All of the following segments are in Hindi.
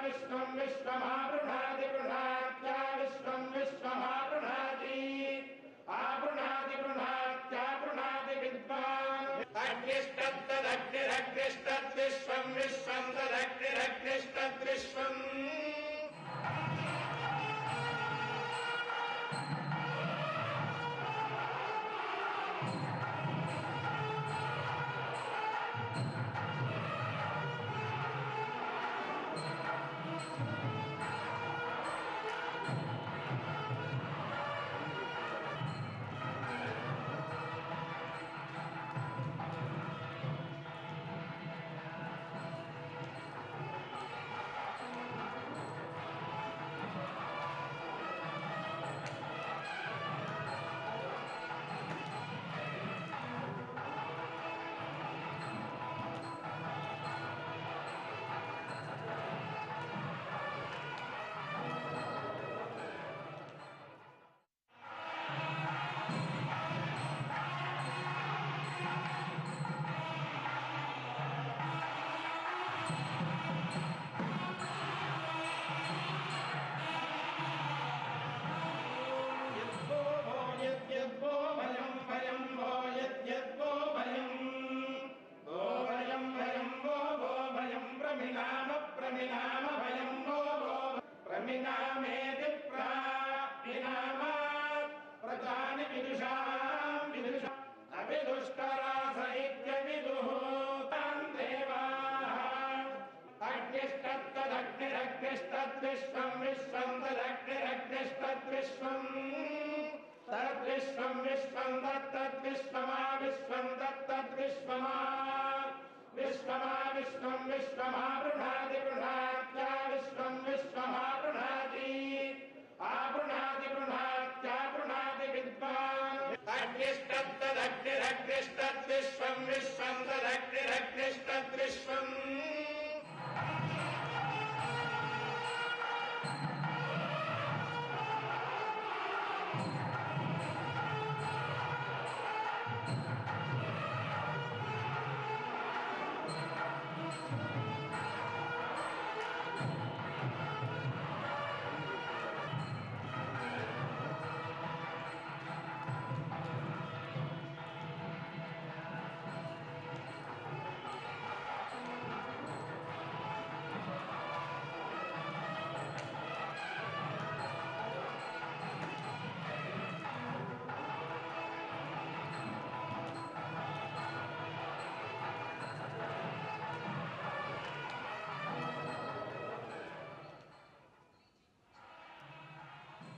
विश्वं विश्वमावृणाति गृह्णात्या विश्वं विश्वमावृणाति आवृणाति गृह्णात्यावृणाति विद्वान् अग्निस्तद्दग्निरग्निस्तद्विश्वं विश्वं तदग्निरग्निस्तद्विश्वम् तद्विश्वं विश्वं तदग्निरग्निस्तद्विश्वं तद्विश्वं विश्वं तत्तद्विश्वमा विश्वं तत्तद्विश्वमा विश्वमा विश्वं विश्वमावृणाति गृह्णात्या विश्वं विश्वमावृणाति आवृणाति गृह्णात्यावृणाति विद्वान् अग्निस्तद्दग्निरग्निस्तद्विश्वं विश्वं तदग्निरग्निस्तद्विश्वम्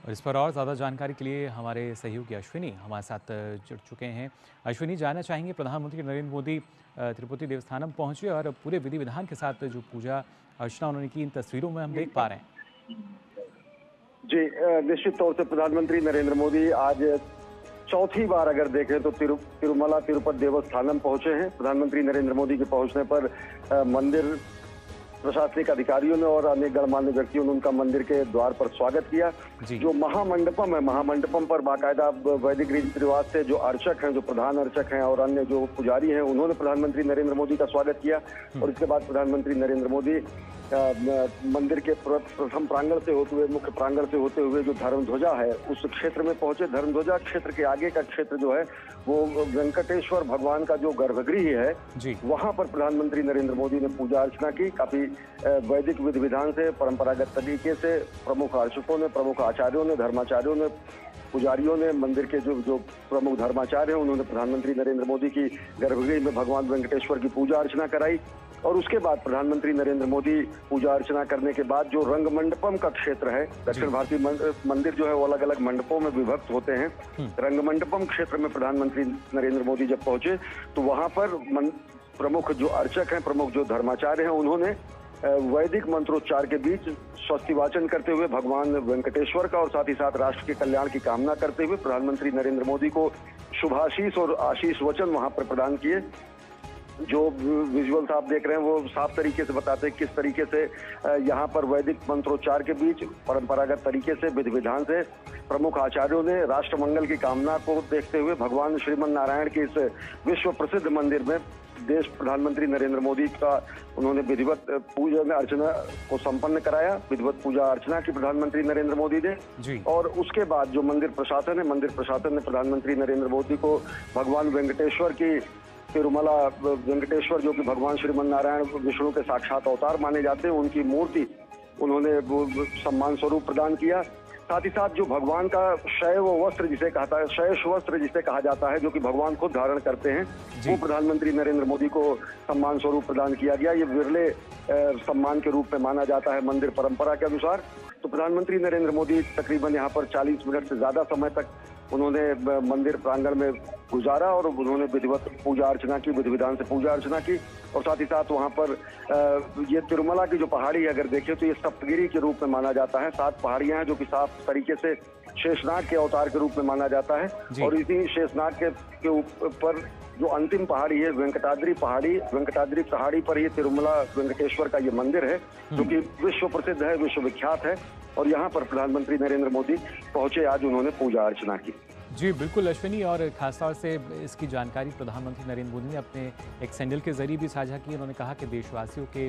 और इस पर और ज़्यादा जानकारी के लिए हमारे सहयोगी अश्विनी हमारे साथ जुड़ चुके हैं। अश्विनी, जानना चाहेंगे, प्रधानमंत्री नरेंद्र मोदी तिरुपति देवस्थानम पहुंचे और पूरे विधि विधान के साथ जो पूजा अर्चना उन्होंने की, इन तस्वीरों में हम देख पा रहे हैं। जी, निश्चित तौर से प्रधानमंत्री नरेंद्र मोदी आज चौथी बार अगर देखें तो तिरुमला तिरुपति देवस्थानम पहुंचे हैं। प्रधानमंत्री नरेंद्र मोदी के पहुंचने पर मंदिर प्रशासनिक अधिकारियों ने और अन्य गणमान्य व्यक्तियों ने उनका मंदिर के द्वार पर स्वागत किया। जो महामंडपम है, महामंडपम पर बाकायदा वैदिक रीति रिवाज से जो अर्चक हैं, जो प्रधान अर्चक हैं और अन्य जो पुजारी हैं, उन्होंने प्रधानमंत्री नरेंद्र मोदी का स्वागत किया। और इसके बाद प्रधानमंत्री नरेंद्र मोदी मंदिर के प्रथम प्रांगण से होते हुए, मुख्य प्रांगण से होते हुए जो धर्मध्वजा है उस क्षेत्र में पहुंचे। धर्मध्वजा क्षेत्र के आगे का क्षेत्र जो है वो वेंकटेश्वर भगवान का जो गर्भगृह है, वहां पर प्रधानमंत्री नरेंद्र मोदी ने पूजा अर्चना की। काफी वैदिक विधि विधान से, परंपरागत तरीके से प्रमुख अर्चकों ने, प्रमुख आचार्यों ने, धर्माचार्यों ने, पुजारियों ने, मंदिर के जो प्रमुख धर्माचार्य हैं, उन्होंने प्रधानमंत्री नरेंद्र मोदी की गर्भगृह में भगवान वेंकटेश्वर की पूजा अर्चना कराई। और उसके बाद प्रधानमंत्री नरेंद्र मोदी पूजा अर्चना करने के बाद जो रंग मंडपम का क्षेत्र है, दक्षिण भारतीय मंदिर जो है वो अलग अलग मंडपों में विभक्त होते हैं। रंग मंडपम क्षेत्र में प्रधानमंत्री नरेंद्र मोदी जब पहुंचे तो वहां पर प्रमुख जो अर्चक हैं, प्रमुख जो धर्माचार्य हैं, उन्होंने वैदिक मंत्रोच्चार के बीच स्वस्ति वाचन करते हुए भगवान वेंकटेश्वर का और साथ ही साथ राष्ट्र के कल्याण की कामना करते हुए प्रधानमंत्री नरेंद्र मोदी को शुभाशीष और आशीष वचन वहां पर प्रदान किए। जो विजुअल्स आप देख रहे हैं वो साफ तरीके से बताते हैं किस तरीके से यहाँ पर वैदिक मंत्रोच्चार के बीच परंपरागत तरीके से विधि विधान से प्रमुख आचार्यों ने राष्ट्र मंगल की कामना को देखते हुए भगवान श्रीमन नारायण के इस विश्व प्रसिद्ध मंदिर में देश प्रधानमंत्री नरेंद्र मोदी का उन्होंने विधिवत पूजन अर्चना को संपन्न कराया। विधिवत पूजा अर्चना की प्रधानमंत्री नरेंद्र मोदी ने जी। और उसके बाद जो मंदिर प्रशासन ने प्रधानमंत्री नरेंद्र मोदी को भगवान वेंकटेश्वर की तिरुमला वेंकटेश्वर, जो कि भगवान श्रीमन नारायण विष्णु के साक्षात अवतार माने जाते हैं, उनकी मूर्ति उन्होंने सम्मान स्वरूप प्रदान किया। साथ ही साथ जो भगवान का शैव वस्त्र जिसे कहता है, शैष वस्त्र जिसे कहा जाता है, जो कि भगवान खुद धारण करते हैं, वो प्रधानमंत्री नरेंद्र मोदी को सम्मान स्वरूप प्रदान किया गया। ये विरले सम्मान के रूप में माना जाता है मंदिर परंपरा के अनुसार। तो प्रधानमंत्री नरेंद्र मोदी तकरीबन यहाँ पर 40 मिनट से ज्यादा समय तक उन्होंने मंदिर प्रांगण में गुजारा और उन्होंने विधिवत पूजा अर्चना की, विधि विधान से पूजा अर्चना की। और साथ ही साथ वहाँ पर ये तिरुमला की जो पहाड़ी अगर देखें तो ये सप्तगिरी के रूप में माना जाता है। 7 पहाड़ियां हैं जो कि साफ तरीके से शेषनाग के अवतार के रूप में माना जाता है। और इसी शेषनाग के ऊपर जो अंतिम पहाड़ी है वेंकटाद्रि पहाड़ी पर ये तिरुमला वेंकटेश्वर का ये मंदिर है, जो कि विश्व प्रसिद्ध है, विश्वविख्यात है। और यहाँ पर प्रधानमंत्री नरेंद्र मोदी पहुंचे, आज उन्होंने पूजा अर्चना की। जी बिल्कुल अश्विनी, और खासतौर से इसकी जानकारी प्रधानमंत्री नरेंद्र मोदी ने अपने एक सैंडल के जरिए भी साझा की। उन्होंने कहा कि देशवासियों के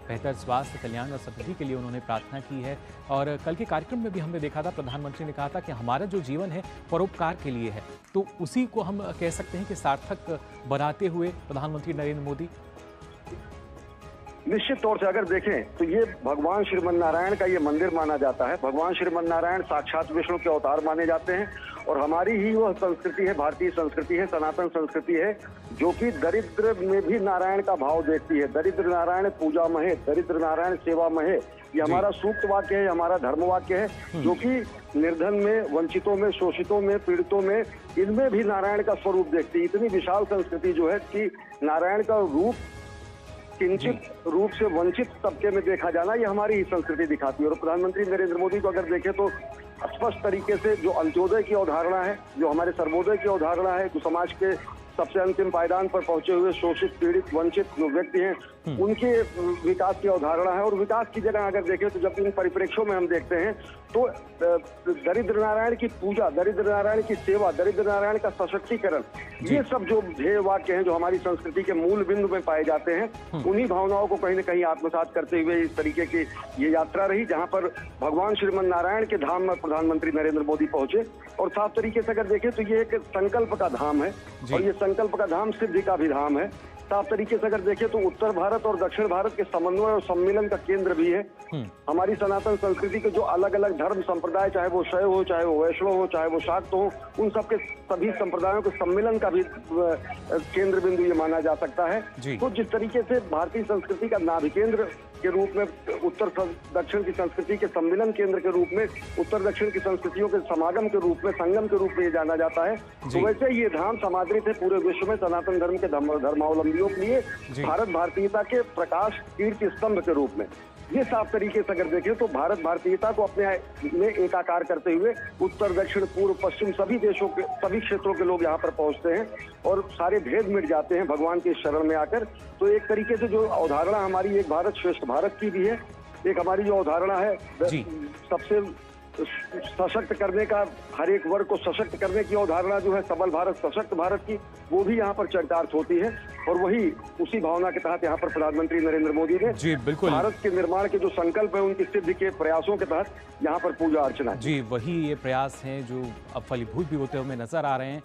बेहतर स्वास्थ्य, कल्याण और समृद्धि के लिए उन्होंने प्रार्थना की है। और कल के कार्यक्रम में भी हमने देखा था, प्रधानमंत्री ने कहा था कि हमारा जो जीवन है परोपकार के लिए है। तो उसी को हम कह सकते हैं कि सार्थक बनाते हुए प्रधानमंत्री नरेंद्र मोदी निश्चित तौर से अगर देखें तो ये भगवान श्रीमन नारायण का ये मंदिर माना जाता है। भगवान श्रीमन नारायण साक्षात विष्णु के अवतार माने जाते हैं। और हमारी ही वह संस्कृति है, भारतीय संस्कृति है, सनातन संस्कृति है, जो कि दरिद्र में भी नारायण का भाव देखती है। दरिद्र नारायण पूजा महे, दरिद्र नारायण सेवा महे, ये हमारा सूक्त वाक्य है, हमारा धर्म वाक्य है, जो कि निर्धन में, वंचितों में, शोषितों में, पीड़ितों में, इनमें भी नारायण का स्वरूप देखती है। इतनी विशाल संस्कृति जो है कि नारायण का रूप किंचित रूप से वंचित तबके में देखा जाना, ये हमारी ही संस्कृति दिखाती है। और प्रधानमंत्री नरेंद्र मोदी को अगर देखें तो स्पष्ट तरीके से जो अंत्योदय की अवधारणा है, जो हमारे सर्वोदय की अवधारणा है, जो समाज के सबसे अंतिम पायदान पर पहुंचे हुए शोषित, पीड़ित, वंचित जो व्यक्ति हैं, उनके विकास की अवधारणा है। और विकास की जगह अगर देखें तो जब इन परिप्रेक्ष्यों में हम देखते हैं तो दरिद्र नारायण की पूजा, दरिद्र नारायण की सेवा, दरिद्र नारायण का सशक्तिकरण, ये सब जो ध्येय वाक्य हैं, जो हमारी संस्कृति के मूल बिंदु में पाए जाते हैं, उन्हीं भावनाओं को कहीं न कहीं आत्मसात करते हुए इस तरीके की ये यात्रा रही, जहां पर भगवान श्रीमन नारायण के धाम में प्रधानमंत्री नरेंद्र मोदी पहुंचे। और साफ तरीके से अगर देखें तो ये एक संकल्प का धाम है, और ये संकल्प का धाम सिद्धि का भी धाम है। साफ तरीके से अगर देखें तो उत्तर भारत और दक्षिण भारत के समन्वय और सम्मिलन का केंद्र भी है। हमारी सनातन संस्कृति के जो अलग अलग धर्म संप्रदाय, चाहे वो शैव हो, चाहे वो वैष्णव हो, चाहे वो शाक्त हो, उन सबके सभी संप्रदायों के सम्मिलन का भी केंद्र बिंदु ये माना जा सकता है। तो जिस तरीके से भारतीय संस्कृति का नाभि केंद्र के रूप में, उत्तर दक्षिण की संस्कृति के सम्मिलन केंद्र के रूप में, उत्तर दक्षिण की संस्कृतियों के समागम के रूप में, संगम के रूप में ये जाना जाता है, तो वैसे ये धाम समादृत है पूरे विश्व में सनातन धर्म के धर्मावलंबियों के लिए भारत भारतीयता के प्रकाश कीर्ति स्तंभ के रूप में। ये साफ तरीके से अगर देखें तो भारत भारतीयता को अपने में एकाकार करते हुए उत्तर, दक्षिण, पूर्व, पश्चिम सभी देशों के, सभी क्षेत्रों के लोग यहाँ पर पहुंचते हैं और सारे भेद मिट जाते हैं भगवान के शरण में आकर। तो एक तरीके से जो अवधारणा हमारी एक भारत श्रेष्ठ भारत की भी है, एक हमारी जो अवधारणा है सबसे सशक्त करने का, हर एक वर्ग को सशक्त करने की अवधारणा जो है, सबल भारत, सशक्त भारत की, वो भी यहाँ पर चरितार्थ होती है। और वही उसी भावना के तहत यहाँ पर प्रधानमंत्री नरेंद्र मोदी ने भारत के निर्माण के जो संकल्प है, उनकी सिद्धि के प्रयासों के तहत यहाँ पर पूजा अर्चना। जी वही ये प्रयास हैं जो अब फलीभूत भी होते हुए नजर आ रहे हैं।